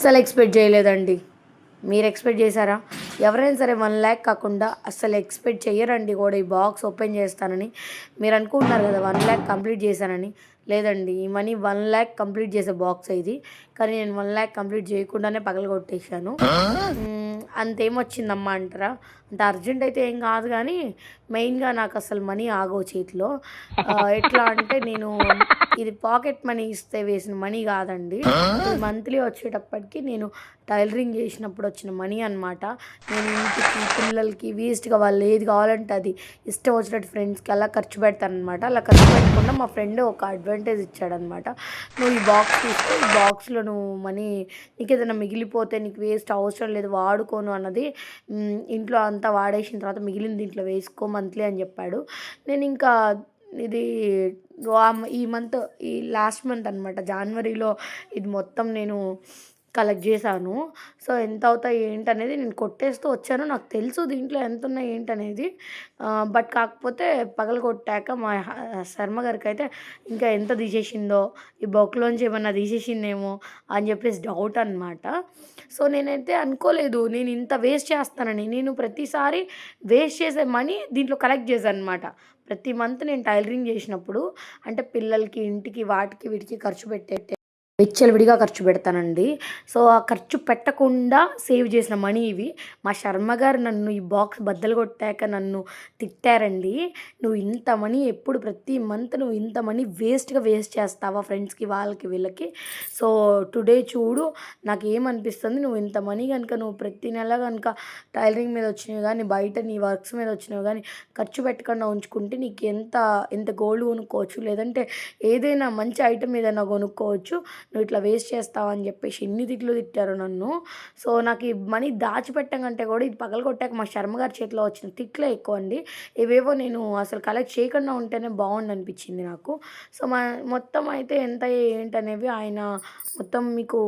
అస్సలు ఎక్స్పెక్ట్ చేయలేదండి. మీరు ఎక్స్పెక్ట్ చేశారా? ఎవరైనా సరే 1,00,000 కాకుండా అస్సలు ఎక్స్పెక్ట్ చెయ్యరండి కూడా ఈ బాక్స్ ఓపెన్ చేస్తానని. మీరు అనుకుంటున్నారు కదా 1,00,000 కంప్లీట్ చేశానని. లేదండి, ఈ మనీ 1,00,000 కంప్లీట్ చేసే బాక్సే ఇది. కానీ నేను 1,00,000 కంప్లీట్ చేయకుండానే పగలగొట్టేసాను. అంతేమొచ్చిందమ్మా అంటారా? అంత అర్జెంట్ అయితే ఏం కాదు కానీ మెయిన్‌గా నాకసలు మనీ ఆగవు చేతిలో. ఎట్లా అంటే నేను ఇది పాకెట్ మనీ ఇస్తే వేసిన మనీ కాదండి. ఇది మంత్లీ వచ్చేటప్పటికి నేను టైలరింగ్ చేసినప్పుడు వచ్చిన మనీ అనమాట. నేను ఇంటికి, పిల్లలకి వేస్ట్‌గా వాళ్ళు ఏది కావాలంటే అది ఇష్టం వచ్చినట్టు ఫ్రెండ్స్‌కి అలా ఖర్చు పెడతాననమాట. అలా ఖర్చు పెట్టకుండా మా ఫ్రెండ్ ఒక అడ్వాంటేజ్ ఇచ్చాడనమాట. "నువ్వు ఈ బాక్స్ తీసుకో. ఈ బాక్స్‌లో నువ్వు మనీ నీకేదైనా మిగిలిపోతే నీకు వేస్ట్ అవసరం లేదు వాడుకోను అన్నది. ఇంట్లో అంతా వాడేసిన తర్వాత మిగిలిన దీంట్లో వేసుకో మంత్లీ" అని చెప్పాడు. నేనింకా ఇది ఈ మంత్ ఈ లాస్ట్ మంత్ అనమాట జనవరిలో ఇది మొత్తం నేను కలెక్ట్ చేశాను. సో, ఎంత అవుతాయి ఏంటనేది నేను కొట్టేస్తూ వచ్చాను. నాకు తెలుసు దీంట్లో ఎంతున్నాయి ఏంటనేది. బట్ కాకపోతే పగలగొట్టాక మా శర్మ గారికైతే ఇంకా ఎంత తీసేసిందో, ఈ బొక్కలోంచి ఏమన్నా తీసేసిందేమో అని చెప్పేసి డౌట్ అనమాట. సో, నేనైతే అనుకోలేదు నేను ఇంత వేస్ట్ చేస్తానని. నేను ప్రతిసారి వేస్ట్ చేసే మనీ దీంట్లో కలెక్ట్ చేశాననమాట. ప్రతి మంత్ నేను టైలరింగ్ చేసినప్పుడు అంటే పిల్లలకి, ఇంటికి, వాటికి, వీటికి ఖర్చు పెట్టే విచ్చలవిడిగా ఖర్చు పెడతానండి. సో, ఆ ఖర్చు పెట్టకుండా సేవ్ చేసిన మనీ ఇవి. మా శర్మ గారు నన్ను ఈ బాక్స్ బద్దలు కొట్టాక నన్ను తిట్టారండి. "నువ్వు ఇంత మనీ ఎప్పుడు ప్రతి మంత్ నువ్వు ఇంత మనీ వేస్ట్ చేస్తావా ఫ్రెండ్స్‌కి, వాళ్ళకి, వీళ్ళకి. సో, టుడే చూడు నాకేమనిపిస్తుంది నువ్వు ఇంత మనీ గనుక నువ్వు ప్రతి నెల గనుక టైలరింగ్ మీద వచ్చినవి గానీ, బయట నీ వర్క్స్ మీద వచ్చినవి గానీ ఖర్చు పెట్టకుండా ఉంచుకుంటే నీకు ఎంత గోల్డ్ కొనుక్కోవచ్చు. లేదంటే ఏదైనా మంచి ఐటెమ్ ఏదైనా కొనుక్కోవచ్చు. నువ్వు ఇట్లా వేస్ట్ చేస్తావా" అని చెప్పేసి ఎన్ని తిట్లు తిట్టారో నన్ను. సో, నాకు ఈ మనీ దాచిపెట్టం కంటే కూడా ఇది పగలగొట్టాక మా శర్మ గారి చేతిలో వచ్చిన తిట్లే ఎక్కువండి. ఇవేవో నేను అసలు కలెక్ట్ చేయకుండా ఉంటేనే బాగుండనిపించింది నాకు. సో, మొత్తం అయితే ఎంత ఏంటనేవి ఆయన మొత్తం మీకు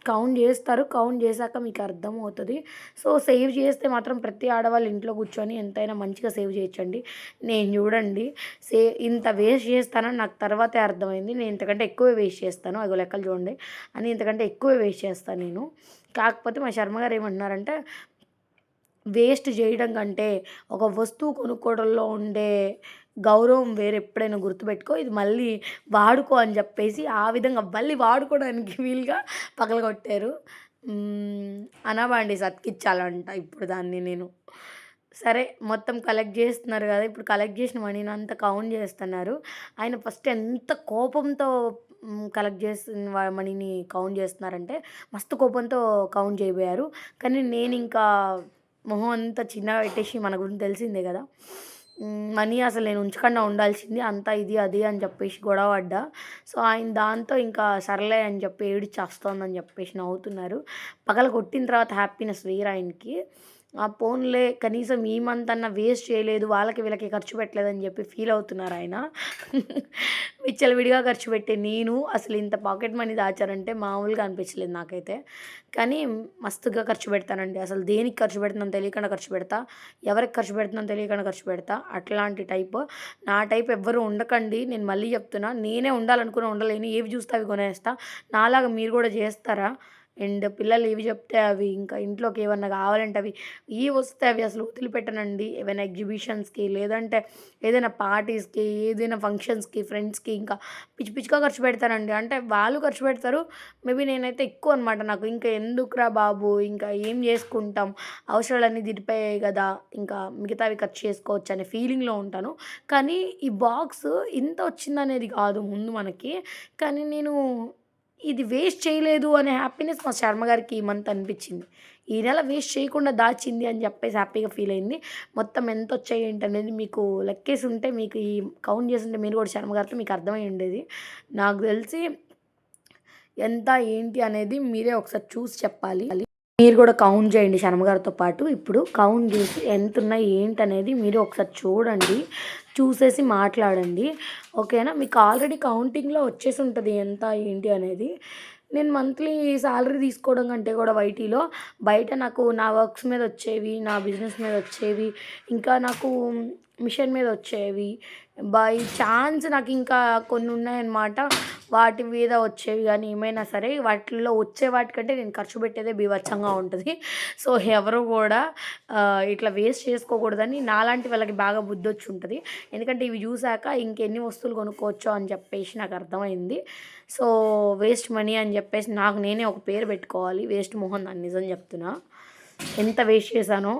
కౌంట్ చేస్తారు. కౌంట్ చేశాక మీకు అర్థమవుతది. సో, సేవ్ చేస్తే మాత్రం ప్రతి ఆడవాళ్ళు ఇంట్లో కూర్చొని ఎంతైనా మంచిగా సేవ్ చేయొచ్చండి. నేను చూడండి ఇంత వేస్ట్ చేస్తానని నాకు తర్వాతే అర్థమైంది. నేను ఇంతకంటే ఎక్కువే వేస్ట్ చేస్తాను. అగో లెక్కలు చూడండి. అని ఇంతకంటే ఎక్కువే వేస్ట్ చేస్తాను నేను. కాకపోతే మా శర్మగారు ఏమంటున్నారంటే, వేస్ట్ చేయడం కంటే ఒక వస్తువు కొనుక్కోవడంలో ఉండే గౌరవం వేరు ఎప్పుడైనా గుర్తుపెట్టుకో. ఇది మళ్ళీ వాడుకో అని చెప్పేసి ఆ విధంగా మళ్ళీ వాడుకోవడానికి వీలుగా పగలగొట్టారు. అనాబండి అతికించాలంట ఇప్పుడు దాన్ని నేను. సరే మొత్తం కలెక్ట్ చేస్తున్నారు గదా! ఇప్పుడు కలెక్ట్ చేసిన మనీనంతా కౌంట్ చేస్తున్నారు. ఆయన ఫస్ట్ ఎంత కోపంతో కలెక్ట్ చేసిన మనీని కౌంట్ చేస్తున్నారంటే, మస్తు కోపంతో కౌంట్ చేయబోయారు. కానీ నేనింకా మొహం అంతా చిన్నగా పెట్టేసి మన గురించి తెలిసిందే గదా! మనీ అసలు నేను ఉంచకుండా ఉండాల్సింది. అంతా ఇది, అది అని చెప్పేసి గొడవ పడ్డా. సో, ఆయన దాంతో ఇంకా సర్లే అని చెప్పి ఏడుపు చస్తోందని చెప్పేసి నవ్వుతున్నారు. పగలగొట్టిన తర్వాత హ్యాపీనెస్ వేరు ఆయనకి. పోనీలే కనీసం ఈ మంత్ అన్నా వేస్ట్ చేయలేదు. వాళ్ళకి వీళ్ళకి ఖర్చు పెట్టలేదని చెప్పి ఫీల్ అవుతున్నారాయన. విచ్చలవిడిగా ఖర్చు పెట్టే నేను అసలు ఇంత పాకెట్ మనీ దాచారంటే మామూలుగా అనిపించలేదు నాకైతే. కానీ మస్తుగా ఖర్చు పెడతానండి. అసలు దేనికి ఖర్చు పెడుతున్నానో తెలియకుండా ఖర్చు పెడతా. ఎవరికి ఖర్చు పెడుతున్నానో తెలియకుండా ఖర్చు పెడతా. అట్లాంటి టైపు. నా టైప్ ఎవ్వరు ఉండకండి. నేను మళ్ళీ చెప్తున్నా. నేనే ఉండాలనుకున్నా ఉండలేను. ఏవి చూస్తే అవి కొనేస్తా. నాలాగా మీరు కూడా చేస్తారా? అండ్ పిల్లలు ఏవి చెప్తే అవి ఇంకా ఇంట్లోకి ఏమన్నా కావాలంటే అవి వస్తే అవి అసలు వదిలిపెట్టనండి. ఏవైనా ఎగ్జిబిషన్స్‌కి లేదంటే ఏదైనా పార్టీస్‌కి, ఏదైనా ఫంక్షన్స్‌కి, ఫ్రెండ్స్‌కి ఇంకా పిచ్చి పిచ్చిగా ఖర్చు పెడతానండి. అంటే వాళ్ళు ఖర్చు పెడతారు. మేబీ నేనైతే ఎక్కువ అనమాట. నాకు ఇంకా ఎందుకురా బాబు! ఇంకా ఏం చేసుకుంటాం? అవసరాలన్నీ తీరిపోయాయి గదా! ఇంకా మిగతావి ఖర్చు చేసుకోవచ్చు అనే ఫీలింగ్‌లో ఉంటాను. కానీ ఈ బాక్స్ ఇంత వచ్చిందనేది కాదు ముందు మనకి. కానీ నేను ఇది వేస్ట్ చేయలేదు అనే హ్యాపీనెస్ మా శర్మ గారికి ఈ మంత్ అనిపించింది. ఈ నెల వేస్ట్ చేయకుండా దాచింది అని చెప్పేసి హ్యాపీగా ఫీల్ అయింది. మొత్తం ఎంతొచ్చాయి ఏంటనేది మీకు లెక్కేసి ఉంటే మీకు ఈ కౌంట్ చేసుంటే మీరు కూడా శర్మ గారితో మీకు అర్థమై ఉండేది. నాకు తెలిసి ఎంత ఏంటి అనేది మీరే ఒకసారి చూసి చెప్పాలి. మీరు కూడా కౌంట్ చేయండి శర్మ గారితో పాటు. ఇప్పుడు కౌంట్ చేసి ఎంతున్నాయి ఏంటనేది మీరు ఒకసారి చూడండి. చూసేసి మాట్లాడండి. ఓకేనా? మీకు ఆల్రెడీ కౌంటింగ్‌లో వచ్చేసి ఉంటది ఎంత ఏంటి అనేది. నేను మంత్లీ సాలరీ తీసుకోవడం కంటే కూడా వైటీలో బయట నాకు నా వర్క్స్ మీద వచ్చేవి, నా బిజినెస్ మీద వచ్చేవి, ఇంకా నాకు మిషన్ మీద వచ్చేవి. బై ఛాన్స్ నాకు ఇంకా కొన్ని ఉన్నాయన్నమాట. వాటి మీద వచ్చేవి గానీ ఏమైనా సరే వాటిల్లో వచ్చే వాటికంటే నేను ఖర్చు పెట్టేదే బీభత్సంగా ఉంటది. సో, ఎవరు గూడా ఇట్లా వేస్ట్ చేసుకోకూడదని నాలాంటి వాళ్ళకి బాగా బుద్ధొచ్చుంటది. ఎందుకంటే ఇవి జూసాక ఇంకెన్ని వస్తువులు కొనుక్కోవచ్చో అని చెప్పేసి నాకు అర్థమైంది. సో, వేస్ట్ మనీ అని జెప్పేసి నాకు నేనే ఒక పేరు పెట్టుకోవాలి. వేస్ట్ మొహం దాన్ని నిజం చెప్తున్నా. ఎంత వేస్ట్ చేశానో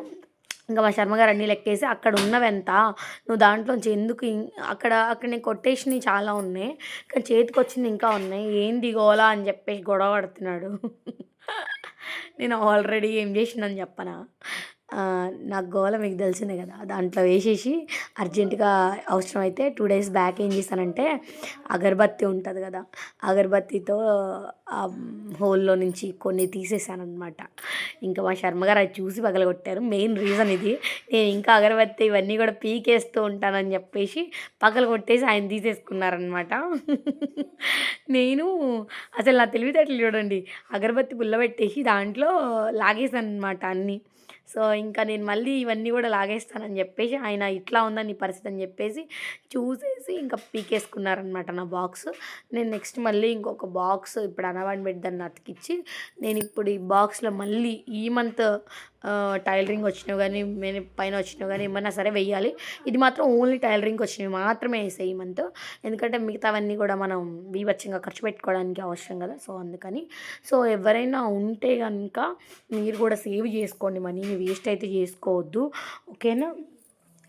ఇంకా మా శర్మగారు అన్నీ లెక్కేసి అక్కడ ఉన్నవెంత నువ్వు దాంట్లోంచి ఎందుకు అక్కడ అక్కడ నేను కొట్టేసినవి చాలా ఉన్నాయి కానీ చేతికొచ్చింది ఇంకా ఉన్నాయి ఏంది గోలా అని చెప్పేసి గొడవ పడుతున్నాడు. నేను ఆల్రెడీ ఏం చేసినని చెప్పనా, నా గోల మీకు తెలిసిందే కదా, దాంట్లో వేసేసి అర్జెంటుగా అవసరమైతే 2 డేస్ బ్యాక్ ఏం చేశానంటే అగరబత్తి ఉంటుంది కదా, అగరబత్తితో ఆ హోల్లో నుంచి కొన్ని తీసేసానమాట. ఇంకా మా శర్మగారు అది చూసి పగలగొట్టారు. మెయిన్ రీజన్ ఇది. నేను ఇంకా అగరబత్తి ఇవన్నీ కూడా పీకేస్తూ ఉంటానని చెప్పేసి పగలగొట్టేసి ఆయన తీసేసుకున్నారనమాట. నేను అసలు నా తెలివితేటలు చూడండి, అగరబత్తి పుల్లబెట్టేసి దాంట్లో లాగేసాననమాట అన్నీ. సో, ఇంకా నేను మళ్ళీ ఇవన్నీ గూడా లాగేస్తానని జెప్పేసి, ఆయన ఇట్లా ఉందని నీ పరిస్థితి అని జెప్పేసి చూసేసి ఇంకా పీకేసుకున్నారనమాట నా బాక్సు. నేను నెక్స్ట్ మళ్ళీ ఇంకొక బాక్స్ ఇప్పుడు అనవాన్ బెడ్ దాన్ని అతికిచ్చి, నేనిప్పుడు ఈ బాక్స్‌లో మళ్ళీ ఈ మంత్ టైలరింగ్ వచ్చినవి గానీ, పైన వచ్చినవి గానీ ఏమన్నా సరే వెయ్యాలి. ఇది మాత్రం ఓన్లీ టైలరింగ్‌కి వచ్చినవి మాత్రమే ఏసా ఈ మంత్. ఎందుకంటే మిగతావన్నీ గూడా మనం బీభత్సంగా ఖర్చు పెట్టుకోవడానికి అవసరం గదా! సో, అందుకని. సో, ఎవరైనా ఉంటే గనక మీరు గూడా సేవ్ జేసుకోండి మనీని. వేస్ట్ అయితే చేసుకోవద్దు. ఓకేనా?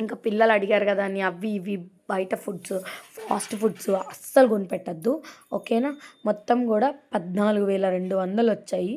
ఇంకా పిల్లలు అడిగారు కదా అని అవి ఇవి బయట ఫుడ్స్, ఫాస్ట్ ఫుడ్స్ అస్సలు కొనిపెట్టద్దు. ఓకేనా? మొత్తం కూడా 14,200 వచ్చాయి.